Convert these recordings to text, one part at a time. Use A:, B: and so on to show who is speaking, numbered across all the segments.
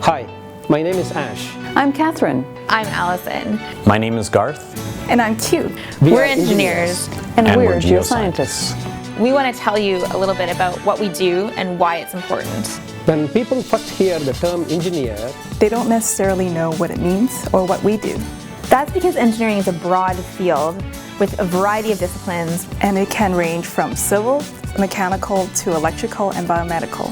A: Hi, my name is Ash.
B: I'm Catherine.
C: I'm Allison.
D: My name is Garth.
E: And I'm Q.
C: We're engineers.
B: And we're geoscientists.
C: We want to tell you a little bit about what we do and why it's important.
A: When people first hear the term engineer,
E: they don't necessarily know what it means or what we do.
C: That's because engineering is a broad field with a variety of disciplines.
E: And it can range from civil, mechanical, to electrical and biomedical.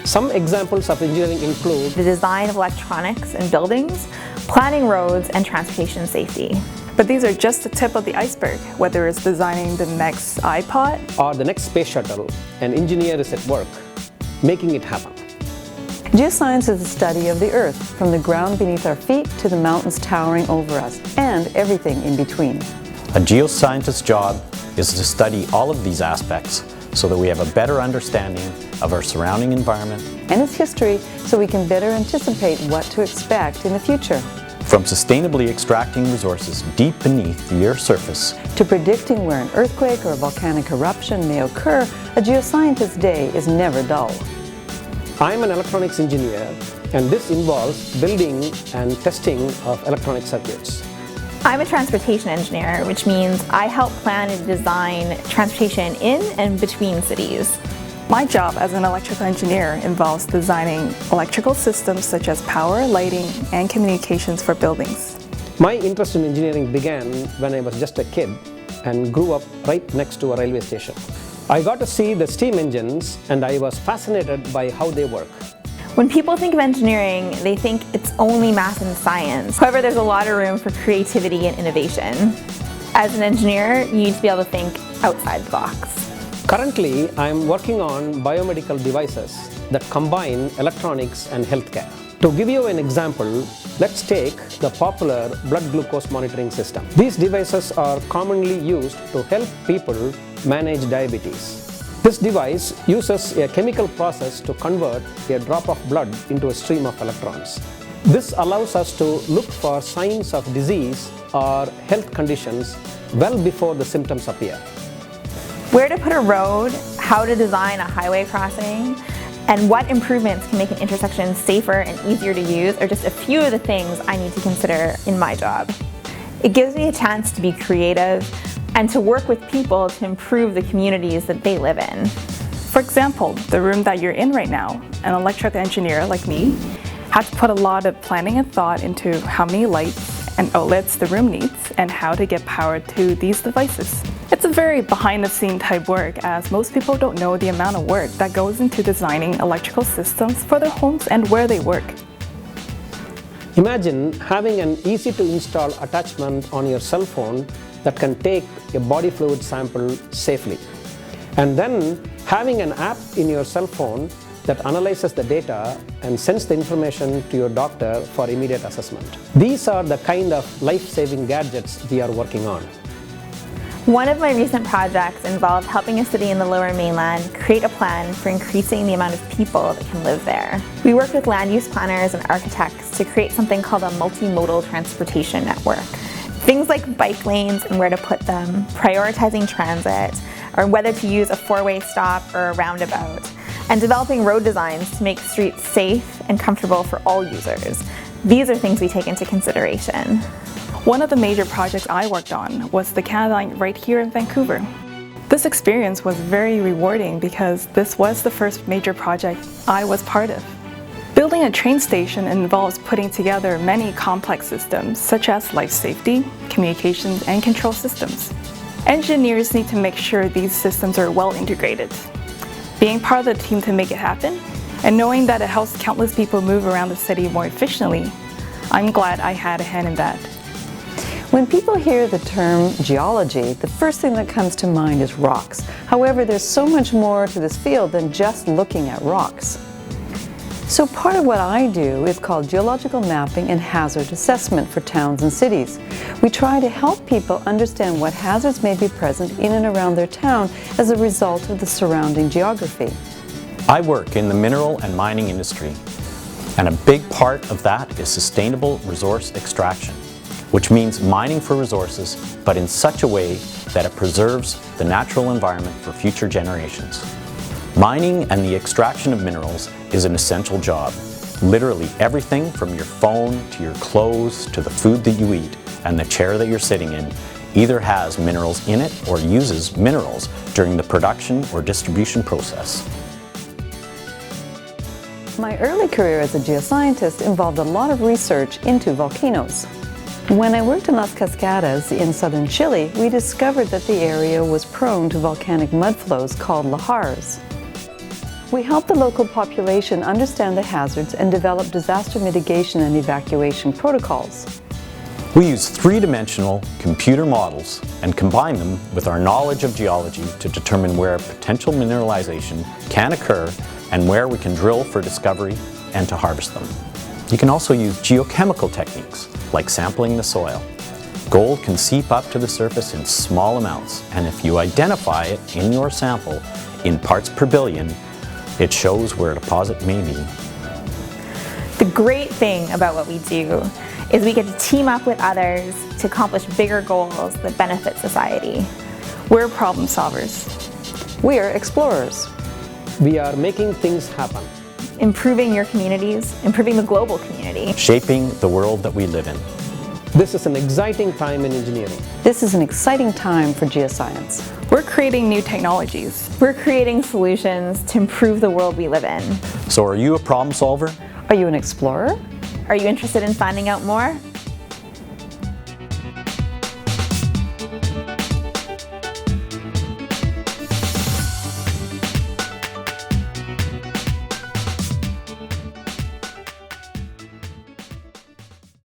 A: Some examples of engineering include
C: the design of electronics and buildings, planning roads, and transportation safety.
E: But these are just the tip of the iceberg. Whether it's designing the next iPod
A: or the next space shuttle, an engineer is at work, making it happen.
B: Geoscience is the study of the Earth, from the ground beneath our feet to the mountains towering over us, and everything in between.
D: A geoscientist's job is to study all of these aspects so that we have a better understanding of our surrounding environment
B: and its history, so we can better anticipate what to expect in the future.
D: From sustainably extracting resources deep beneath the Earth's surface
B: to predicting where an earthquake or a volcanic eruption may occur, a geoscientist's day is never dull.
A: I'm an electronics engineer, and this involves building and testing of electronic circuits.
C: I'm a transportation engineer, which means I help plan and design transportation in and between cities.
E: My job as an electrical engineer involves designing electrical systems such as power, lighting, and communications for buildings.
A: My interest in engineering began when I was just a kid and grew up right next to a railway station. I got to see the steam engines, and I was fascinated by how they work.
C: When people think of engineering, they think it's only math and science. However, there's a lot of room for creativity and innovation. As an engineer, you need to be able to think outside the box.
A: Currently, I'm working on biomedical devices that combine electronics and healthcare. To give you an example, let's take the popular blood glucose monitoring system. These devices are commonly used to help people manage diabetes. This device uses a chemical process to convert a drop of blood into a stream of electrons. This allows us to look for signs of disease or health conditions well before the symptoms appear.
C: Where to put a road, how to design a highway crossing, and what improvements can make an intersection safer and easier to use are just a few of the things I need to consider in my job. It gives me a chance to be creative and to work with people to improve the communities that they live in.
E: For example, the room that you're in right now, an electrical engineer like me had to put a lot of planning and thought into how many lights and outlets the room needs and how to get power to these devices. It's a very behind-the-scenes type work, as most people don't know the amount of work that goes into designing electrical systems for their homes and where they work.
A: Imagine having an easy-to-install attachment on your cell phone that can take a body fluid sample safely, and then having an app in your cell phone that analyzes the data and sends the information to your doctor for immediate assessment. These are the kind of life-saving gadgets we are working on.
C: One of my recent projects involved helping a city in the Lower Mainland create a plan for increasing the amount of people that can live there. We worked with land use planners and architects to create something called a multimodal transportation network. Things like bike lanes and where to put them, prioritizing transit, or whether to use a four-way stop or a roundabout, and developing road designs to make streets safe and comfortable for all users. These are things we take into consideration.
E: One of the major projects I worked on was the Canada Line right here in Vancouver. This experience was very rewarding because this was the first major project I was part of. Building a train station involves putting together many complex systems such as life safety, communications, and control systems. Engineers need to make sure these systems are well integrated. Being part of the team to make it happen, and knowing that it helps countless people move around the city more efficiently, I'm glad I had a hand in that.
B: When people hear the term geology, the first thing that comes to mind is rocks. However, there's so much more to this field than just looking at rocks. So part of what I do is called geological mapping and hazard assessment for towns and cities. We try to help people understand what hazards may be present in and around their town as a result of the surrounding geography.
D: I work in the mineral and mining industry, and a big part of that is sustainable resource extraction, which means mining for resources, but in such a way that it preserves the natural environment for future generations. Mining and the extraction of minerals is an essential job. Literally everything from your phone to your clothes to the food that you eat and the chair that you're sitting in either has minerals in it or uses minerals during the production or distribution process.
B: My early career as a geoscientist involved a lot of research into volcanoes. When I worked in Las Cascadas in southern Chile, we discovered that the area was prone to volcanic mudflows called lahars. We helped the local population understand the hazards and develop disaster mitigation and evacuation protocols.
D: We use three-dimensional computer models and combine them with our knowledge of geology to determine where potential mineralization can occur and where we can drill for discovery and to harvest them. You can also use geochemical techniques like sampling the soil. Gold can seep up to the surface in small amounts, and if you identify it in your sample in parts per billion, it shows where a deposit may be.
C: The great thing about what we do is we get to team up with others to accomplish bigger goals that benefit society.
E: We're problem solvers.
B: We are explorers.
A: We are making things happen.
C: Improving your communities, improving the global community.
D: Shaping the world that we live in.
A: This is an exciting time in engineering.
B: This is an exciting time for geoscience.
E: We're creating new technologies.
C: We're creating solutions to improve the world we live in.
D: So are you a problem solver?
B: Are you an explorer?
C: Are you interested in finding out more?